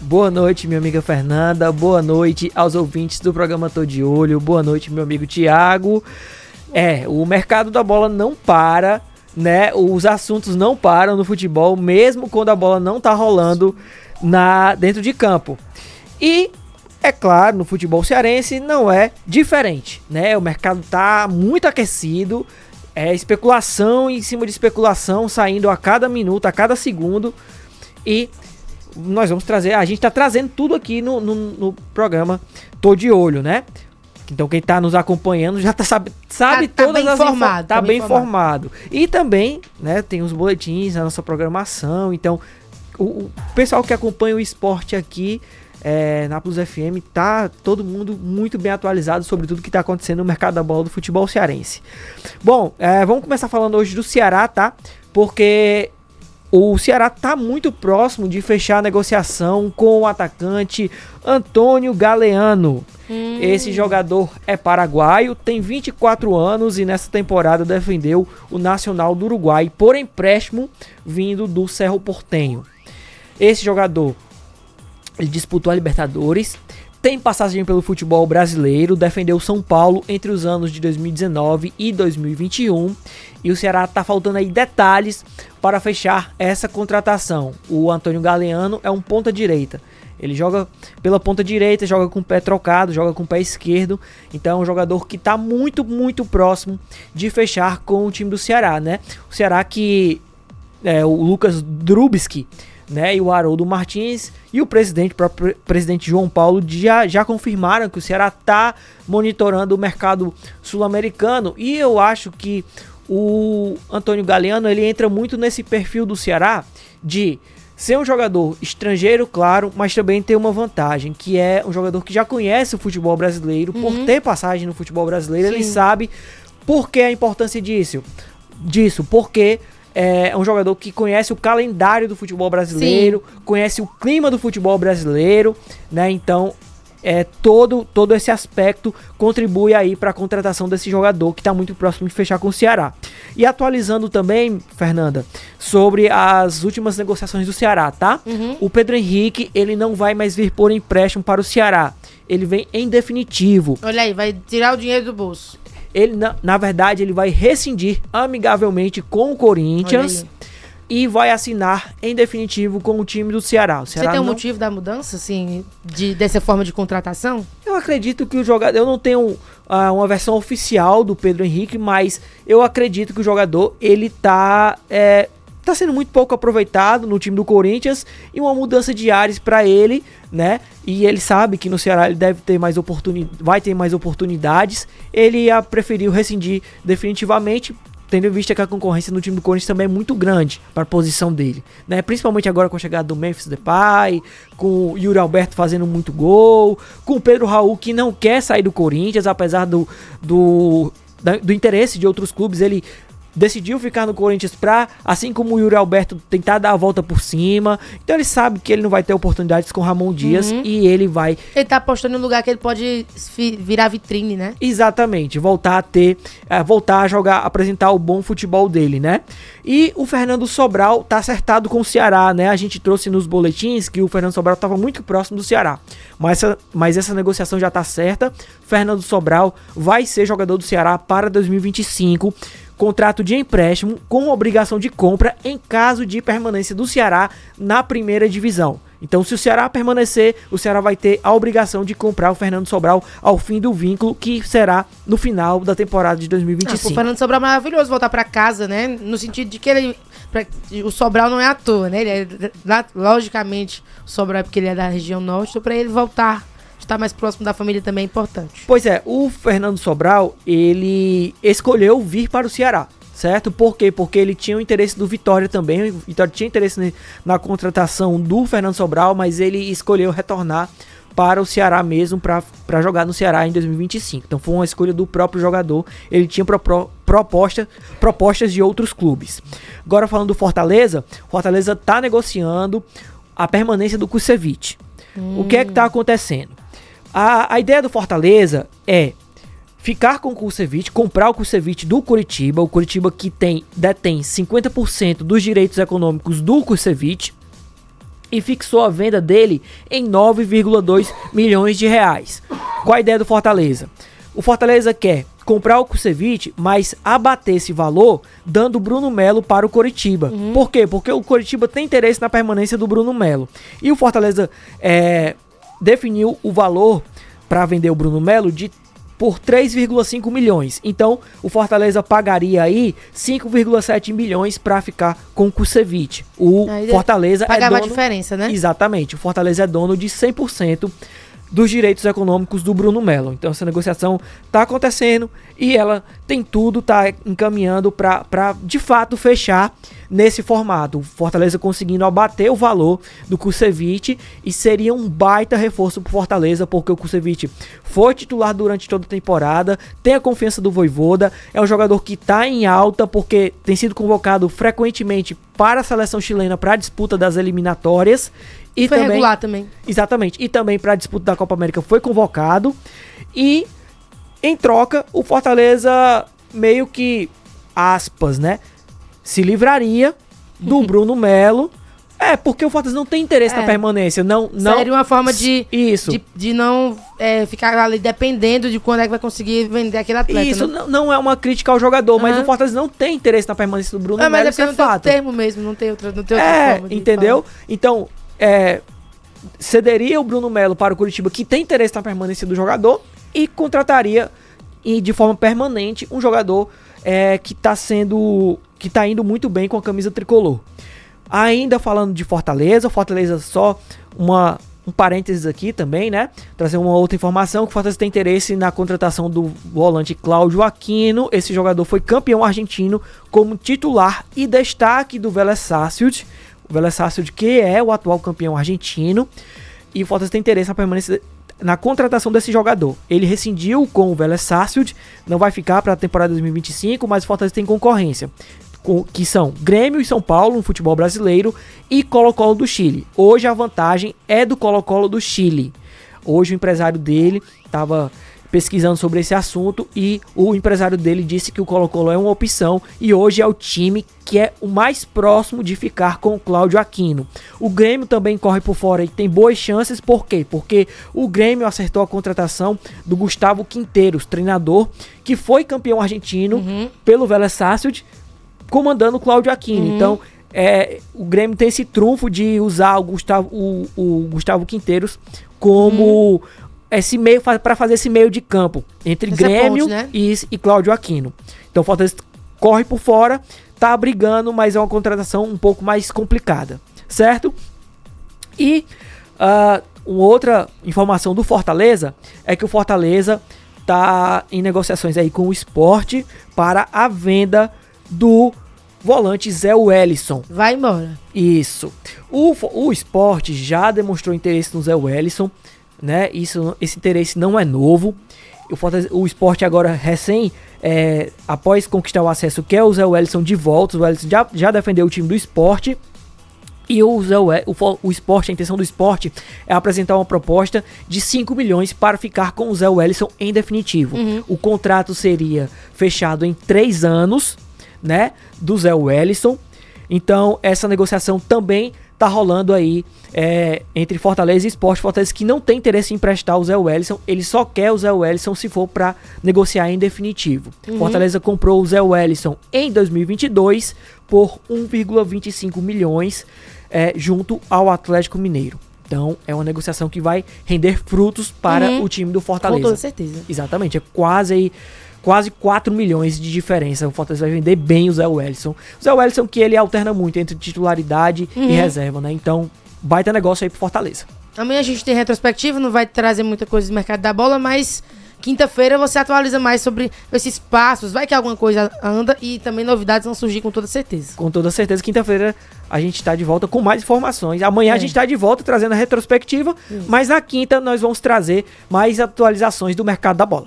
Boa noite, minha amiga Fernanda. Boa noite aos ouvintes do programa Tô de Olho. Boa noite, meu amigo Thiago. O mercado da bola não para, né? Os assuntos não param no futebol, mesmo quando a bola não tá rolando dentro de campo. E, é claro, no futebol cearense não é diferente, né? O mercado tá muito aquecido, especulação em cima de especulação, saindo a cada minuto, a cada segundo. E nós vamos trazer, a gente tá trazendo tudo aqui no programa Tô de Olho, né? Então quem tá nos acompanhando já sabe todas as informações. Tá bem informado. E também, né, tem os boletins na nossa programação. Então, o pessoal que acompanha o esporte aqui na Plus FM, tá todo mundo muito bem atualizado sobre tudo que tá acontecendo no mercado da bola do futebol cearense. Bom, vamos começar falando hoje do Ceará, tá? Porque o Ceará tá muito próximo de fechar a negociação com o atacante Antônio Galeano. Esse jogador é paraguaio, tem 24 anos e nessa temporada defendeu o Nacional do Uruguai por empréstimo vindo do Cerro Porteño. Esse jogador, ele disputou a Libertadores, tem passagem pelo futebol brasileiro, defendeu São Paulo entre os anos de 2019 e 2021 e o Ceará tá faltando aí detalhes para fechar essa contratação. O Antônio Galeano é um ponta-direita. Ele joga pela ponta direita, joga com o pé trocado, joga com o pé esquerdo. Então é um jogador que está muito, muito próximo de fechar com o time do Ceará, né? O Ceará que o Lucas Drubski, né, e o Haroldo Martins e o próprio presidente João Paulo já confirmaram que o Ceará está monitorando o mercado sul-americano. E eu acho que o Antônio Galeano, ele entra muito nesse perfil do Ceará de ser um jogador estrangeiro, claro, mas também tem uma vantagem, que é um jogador que já conhece o futebol brasileiro, por ter passagem no futebol brasileiro. Sim. Ele sabe por que a importância disso, porque é um jogador que conhece o calendário do futebol brasileiro, sim, conhece o clima do futebol brasileiro, né? Então, todo esse aspecto contribui aí para a contratação desse jogador que está muito próximo de fechar com o Ceará. E atualizando também, Fernanda, sobre as últimas negociações do Ceará, tá? O Pedro Henrique, ele não vai mais vir por empréstimo para o Ceará. Ele vem em definitivo. Olha aí, vai tirar o dinheiro do bolso. Ele, na verdade, ele vai rescindir amigavelmente com o Corinthians e vai assinar em definitivo com o time do Ceará. Você tem um motivo da mudança, assim, dessa forma de contratação? Eu acredito que o jogador... Eu não tenho uma versão oficial do Pedro Henrique, mas eu acredito que o jogador, ele tá sendo muito pouco aproveitado no time do Corinthians e uma mudança de ares para ele, né? E ele sabe que no Ceará ele deve ter vai ter mais oportunidades. Ele preferiu rescindir definitivamente, tendo em vista que a concorrência no time do Corinthians também é muito grande para a posição dele, né? Principalmente agora com a chegada do Memphis Depay, com o Yuri Alberto fazendo muito gol, com o Pedro Raul que não quer sair do Corinthians, apesar do interesse de outros clubes. Ele decidiu ficar no Corinthians para, assim como o Yuri Alberto, tentar dar a volta por cima. Então ele sabe que ele não vai ter oportunidades com o Ramon Dias e ele vai... Ele tá apostando no lugar que ele pode virar vitrine, né? Exatamente, voltar a jogar, apresentar o bom futebol dele, né? E o Fernando Sobral tá acertado com o Ceará, né? A gente trouxe nos boletins que o Fernando Sobral estava muito próximo do Ceará. Mas essa negociação já tá certa. Fernando Sobral vai ser jogador do Ceará para 2025. Contrato de empréstimo com obrigação de compra em caso de permanência do Ceará na primeira divisão. Então, se o Ceará permanecer, o Ceará vai ter a obrigação de comprar o Fernando Sobral ao fim do vínculo, que será no final da temporada de 2025. O Fernando Sobral é maravilhoso voltar para casa, né? No sentido de que o Sobral não é à toa, né? Logicamente, o Sobral é porque ele é da região norte, então para ele voltar, estar mais próximo da família também é importante. Pois é, o Fernando Sobral, ele escolheu vir para o Ceará, certo? Por quê? Porque ele tinha o interesse do Vitória também. O Vitória tinha interesse na contratação do Fernando Sobral, mas ele escolheu retornar para o Ceará mesmo, para jogar no Ceará em 2025. Então foi uma escolha do próprio jogador. Ele tinha propostas de outros clubes. Agora falando do Fortaleza, Fortaleza está negociando a permanência do Kusevich. O que é que está acontecendo? A ideia do Fortaleza é ficar com o Kusevich, comprar o Kusevich do Curitiba, o Curitiba que detém 50% dos direitos econômicos do Kusevich, e fixou a venda dele em 9,2 milhões de reais. Qual a ideia do Fortaleza? O Fortaleza quer comprar o Kusevich, mas abater esse valor dando o Bruno Melo para o Coritiba. Por quê? Porque o Coritiba tem interesse na permanência do Bruno Melo. E o Fortaleza definiu o valor para vender o Bruno Melo por 3,5 milhões. Então, o Fortaleza pagaria aí 5,7 milhões para ficar com o Kusevich. O Fortaleza pagava a diferença, né? Exatamente. O Fortaleza é dono de 100% dos direitos econômicos do Bruno Melo. Então, essa negociação está acontecendo e ela tem tudo, está encaminhando para de fato fechar nesse formato. O Fortaleza conseguindo abater o valor do Kusevich e seria um baita reforço pro Fortaleza, porque o Kusevich foi titular durante toda a temporada, tem a confiança do Vojvoda, é um jogador que está em alta porque tem sido convocado frequentemente para a seleção chilena para a disputa das eliminatórias. E foi regular também. Exatamente. E também para a disputa da Copa América foi convocado. E, em troca, o Fortaleza meio que, aspas, né? Se livraria do Bruno Melo. Porque o Fortaleza não tem interesse na permanência. Não. Seria uma forma de não ficar ali dependendo de quando é que vai conseguir vender aquele atleta. Isso, não é uma crítica ao jogador, mas o Fortaleza não tem interesse na permanência do Bruno Melo. Mas é fato. Tem termo mesmo, não tem outra forma. Entendeu? Então, cederia o Bruno Melo para o Coritiba, que tem interesse na permanência do jogador, e contrataria de forma permanente um jogador que está indo muito bem com a camisa tricolor. Ainda falando de Fortaleza só um parênteses aqui também, né? Trazer uma outra informação, que o Fortaleza tem interesse na contratação do volante Cláudio Aquino. Esse jogador foi campeão argentino como titular e destaque do Vélez Sarsfield. O Vélez Sarsfield, que é o atual campeão argentino. E o Fortaleza tem interesse na permanência, na contratação desse jogador. Ele rescindiu com o Vélez Sarsfield, não vai ficar para a temporada 2025, mas o Fortaleza tem concorrência, que são Grêmio e São Paulo no futebol brasileiro e Colo-Colo do Chile. Hoje a vantagem é do Colo-Colo do Chile. Hoje o empresário dele estava pesquisando sobre esse assunto e o empresário dele disse que o Colo-Colo é uma opção e hoje é o time que é o mais próximo de ficar com o Cláudio Aquino. O Grêmio também corre por fora e tem boas chances. Por quê? Porque o Grêmio acertou a contratação do Gustavo Quinteiros, treinador que foi campeão argentino pelo Vélez Sarsfield, comandando o Cláudio Aquino. Então, o Grêmio tem esse trunfo de usar o Gustavo Quinteiros como esse meio, para fazer esse meio de campo entre Grêmio ponte, né? e Cláudio Aquino. Então, o Fortaleza corre por fora, tá brigando, mas é uma contratação um pouco mais complicada, certo? E uma outra informação do Fortaleza é que o Fortaleza tá em negociações aí com o Sport para a venda do volante Zé Wellison. Vai embora. Isso. O Sport já demonstrou interesse no Zé Wellison, né? Esse interesse não é novo. O Sport agora após conquistar o acesso, quer o Zé Wellison de volta. O Wellison já defendeu o time do Sport. E o Sport, a intenção do Sport é apresentar uma proposta de 5 milhões para ficar com o Zé Wellison em definitivo. O contrato seria fechado em 3 anos, né, do Zé Wellison. Então essa negociação também tá rolando aí entre Fortaleza e Sport. Fortaleza que não tem interesse em emprestar o Zé Wellison, ele só quer o Zé Wellison se for para negociar em definitivo. Fortaleza comprou o Zé Wellison em 2022 por 1,25 milhões junto ao Atlético Mineiro. Então é uma negociação que vai render frutos para o time do Fortaleza. Com toda certeza. Exatamente, é quase 4 milhões de diferença. O Fortaleza vai vender bem o Zé Wellison. O Zé Wellison que ele alterna muito entre titularidade e reserva, né? Então, baita negócio aí pro Fortaleza. Amanhã a gente tem retrospectiva, não vai trazer muita coisa do mercado da bola, mas quinta-feira você atualiza mais sobre esses passos. Vai que alguma coisa anda e também novidades vão surgir com toda certeza. Com toda certeza, quinta-feira a gente tá de volta com mais informações. Amanhã a gente tá de volta trazendo a retrospectiva, mas na quinta nós vamos trazer mais atualizações do mercado da bola.